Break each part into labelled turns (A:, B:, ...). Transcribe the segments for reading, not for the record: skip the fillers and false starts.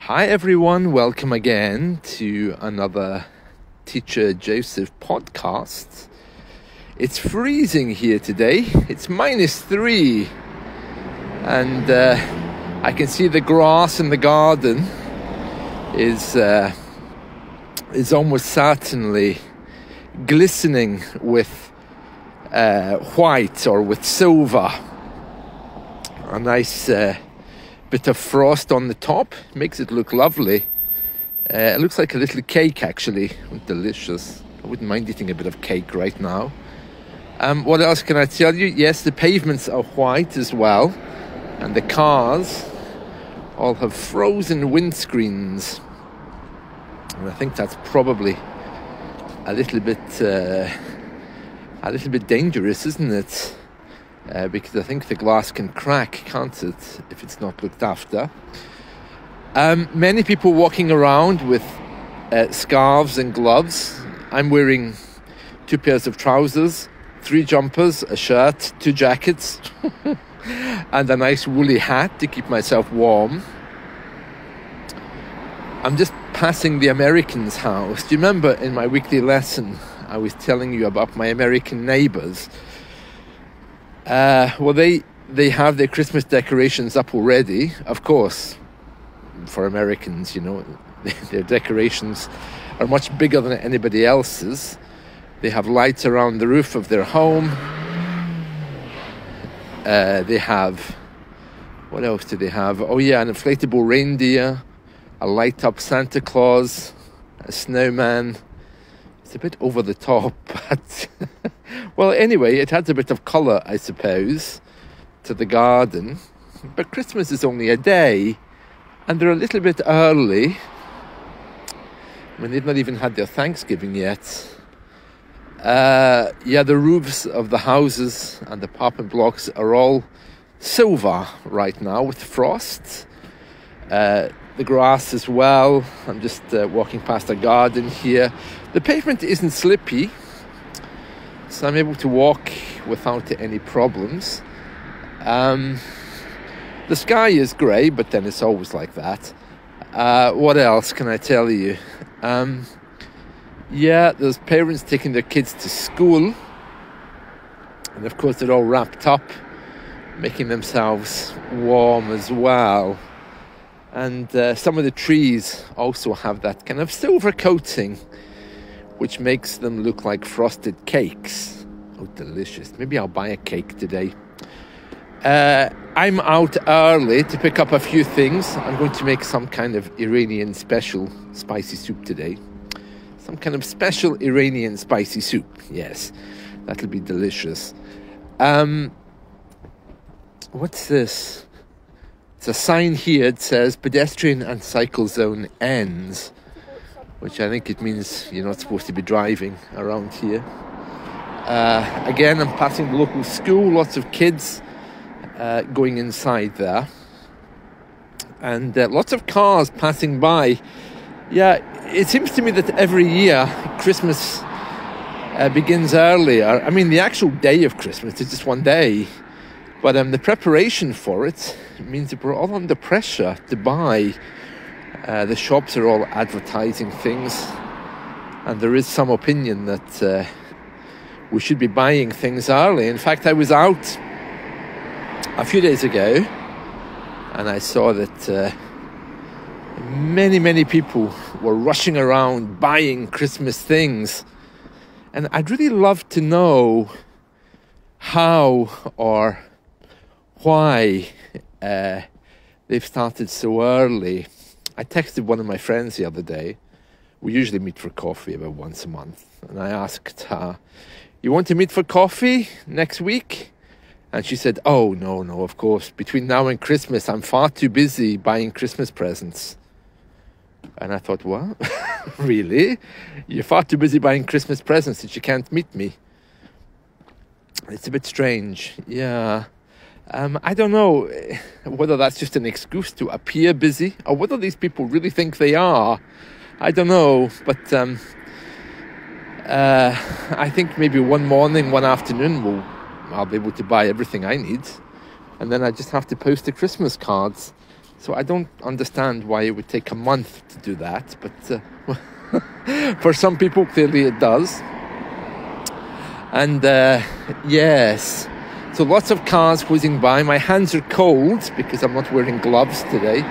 A: Hi everyone, welcome again to another Teacher Joseph podcast. It's freezing here today. It's -3 and I can see the grass in the garden is almost certainly glistening with white or with silver. A nice bit of frost on the top makes it look lovely. It looks like a little cake, actually. Delicious. I wouldn't mind eating a bit of cake right now. What else can I tell you? Yes, the pavements are white as well, and the cars all have frozen windscreens. And I think that's probably a little bit dangerous, isn't it? Because I think the glass can crack, can't it, if it's not looked after. Many people walking around with scarves and gloves. I'm wearing 2 pairs of trousers, 3 jumpers, a shirt, 2 jackets, and a nice woolly hat to keep myself warm. I'm just passing the Americans' house. Do you remember in my weekly lesson I was telling you about my American neighbours? Well, they have their Christmas decorations up already. Of course, for Americans, their decorations are much bigger than anybody else's. They have lights around the roof of their home. They have, what else do they have? Oh yeah, an inflatable reindeer, a light-up Santa Claus, a snowman. It's a bit over the top, but well, anyway, it adds a bit of colour, I suppose, to the garden. But Christmas is only a day, and they're a little bit early. I mean, they've not even had their Thanksgiving yet. The roofs of the houses and the apartment blocks are all silver right now with frost. The grass as well. I'm just walking past a garden here. The pavement isn't slippy, so I'm able to walk without any problems. The sky is grey, but then it's always like that. What else can I tell you? There's parents taking their kids to school, and of course they're all wrapped up, making themselves warm as well. And some of the trees also have that kind of silver coating, which makes them look like frosted cakes. Oh, delicious. Maybe I'll buy a cake today. I'm out early to pick up a few things. I'm going to make some kind of Iranian special spicy soup today. Some kind of special Iranian spicy soup. Yes, that'll be delicious. What's this? It's a sign here. It says pedestrian and cycle zone ends, which I think it means you're not supposed to be driving around here. Again, I'm passing the local school. Lots of kids going inside there, and lots of cars passing by. Yeah, it seems to me that every year Christmas begins earlier. I mean, the actual day of Christmas is just one day, but the preparation for it means that we're all under pressure to buy. The shops are all advertising things, and there is some opinion that we should be buying things early. In fact, I was out a few days ago, and I saw that many people were rushing around buying Christmas things. And I'd really love to know how or why they've started so early. I texted one of my friends the other day. We usually meet for coffee about once a month. And I asked her, "You want to meet for coffee next week?" And she said, "Oh, no, of course. Between now and Christmas, I'm far too busy buying Christmas presents." And I thought, what? Really? You're far too busy buying Christmas presents that you can't meet me? It's a bit strange. Yeah. I don't know whether that's just an excuse to appear busy or whether these people really think they are. I don't know, but I think maybe one morning, one afternoon, I'll be able to buy everything I need, and then I just have to post the Christmas cards. So I don't understand why it would take a month to do that, but for some people, clearly it does. And yes, so lots of cars whizzing by. My hands are cold because I'm not wearing gloves today.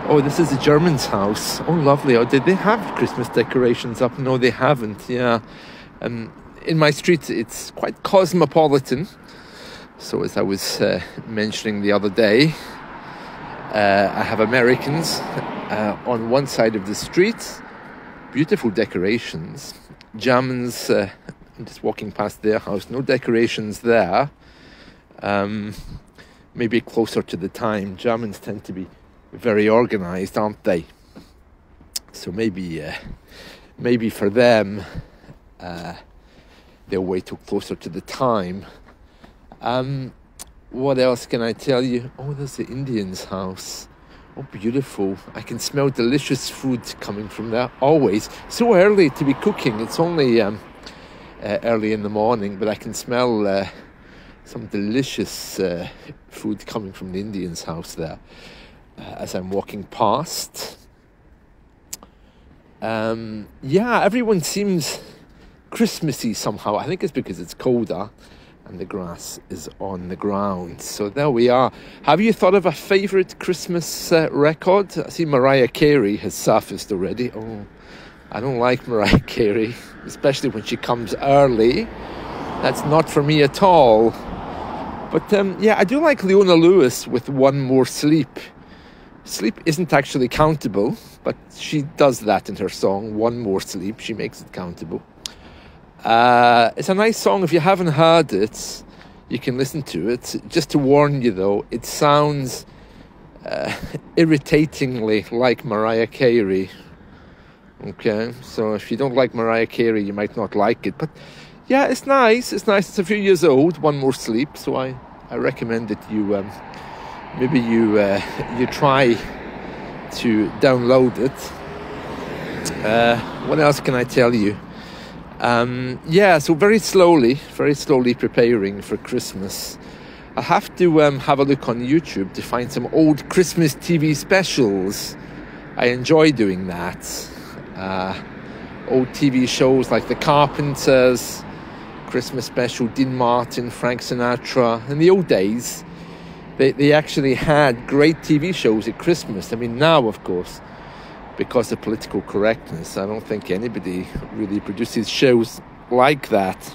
A: Oh, this is a German's house. Oh, lovely. Oh, did they have Christmas decorations up? No, they haven't. Yeah. In my street, it's quite cosmopolitan. So as I was mentioning the other day, I have Americans on one side of the street. Beautiful decorations. Germans, I'm just walking past their house. No decorations there. Maybe closer to the time. Germans tend to be very organized, aren't they? So maybe for them, they'll wait till closer to the time. What else can I tell you? Oh, there's the Indian's house. Oh, beautiful. I can smell delicious food coming from there. Always. So early to be cooking. It's only early in the morning, but I can smell some delicious food coming from the Indian's house there as I'm walking past. Yeah, everyone seems Christmassy somehow. I think it's because it's colder and the grass is on the ground. So there we are. Have you thought of a favourite Christmas record? I see Mariah Carey has surfaced already. Oh, I don't like Mariah Carey, especially when she comes early. That's not for me at all. But yeah, I do like Leona Lewis with One More Sleep. Sleep isn't actually countable, but she does that in her song, One More Sleep. She makes it countable. It's a nice song. If you haven't heard it, you can listen to it. Just to warn you, though, it sounds irritatingly like Mariah Carey. Okay, so if you don't like Mariah Carey, you might not like it. But yeah, it's nice. It's nice. It's a few years old. One More Sleep. So I recommend that you maybe you try to download it. What else can I tell you? Yeah, so very slowly preparing for Christmas. I have to have a look on YouTube to find some old Christmas TV specials. I enjoy doing that. Old TV shows like The Carpenters, Christmas special, Dean Martin, Frank Sinatra. In the old days, they actually had great TV shows at Christmas. I mean, now, of course, because of political correctness, I don't think anybody really produces shows like that.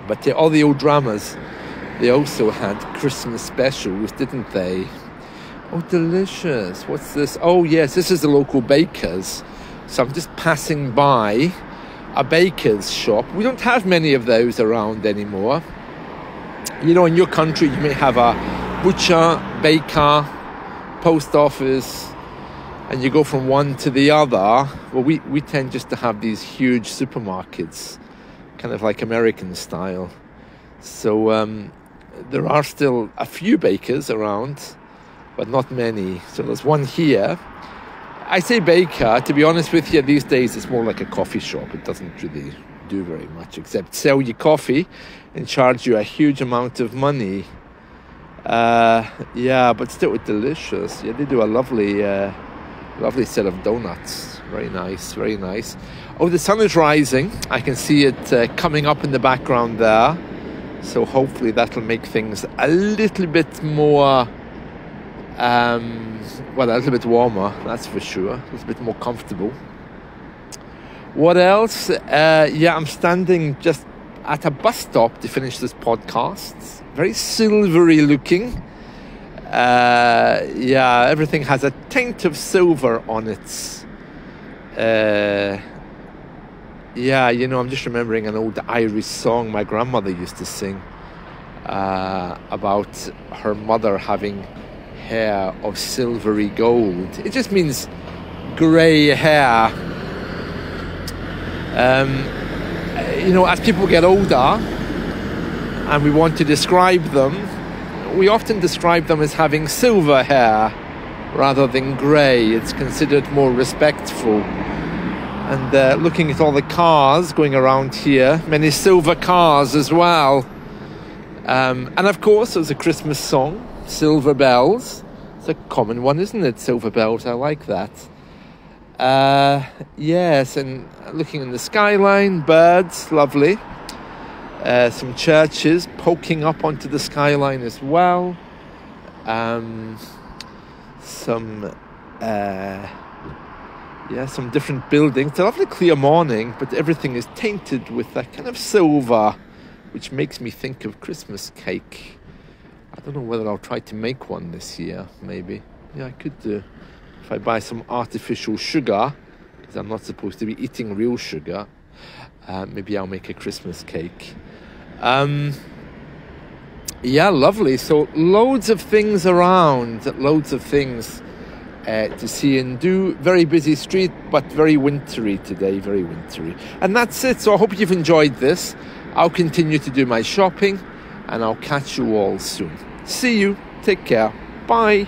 A: But all the old dramas, they also had Christmas specials, didn't they? Oh, delicious. What's this? Oh, yes, this is the local baker's. So I'm just passing by a baker's shop. We don't have many of those around anymore. You know, in your country, you may have a butcher, baker, post office, and you go from one to the other. Well, we tend just to have these huge supermarkets, kind of like American style. So there are still a few bakers around, but not many. So there's one here. I say baker, to be honest with you, these days it's more like a coffee shop. It doesn't really do very much except sell you coffee and charge you a huge amount of money. Yeah, but still delicious. Yeah, they do a lovely set of donuts. Very nice, very nice. Oh, the sun is rising. I can see it coming up in the background there. So hopefully that'll make things a little bit more, well, a little bit warmer, that's for sure. A little bit more comfortable. What else? Yeah, I'm standing just at a bus stop to finish this podcast. Very silvery looking. Yeah, everything has a taint of silver on it. Yeah, you know, I'm just remembering an old Irish song my grandmother used to sing about her mother having hair of silvery gold. It just means grey hair. You know, as people get older and we want to describe them, we often describe them as having silver hair rather than grey. It's considered more respectful. And looking at all the cars going around here, many silver cars as well. And of course, there's a Christmas song silver bells. It's a common one, isn't it? Silver bells, I like that. Yes, and looking in the skyline, birds, lovely. Some churches poking up onto the skyline as well. Some different buildings. It's a lovely clear morning, but everything is tainted with that kind of silver, which makes me think of Christmas cake. I don't know whether I'll try to make one this year, maybe. Yeah, I could do. If I buy some artificial sugar, because I'm not supposed to be eating real sugar, maybe I'll make a Christmas cake. Yeah, lovely. So loads of things around, loads of things to see and do. Very busy street, but very wintry today, very wintry. And that's it. So I hope you've enjoyed this. I'll continue to do my shopping, and I'll catch you all soon. See you. Take care. Bye.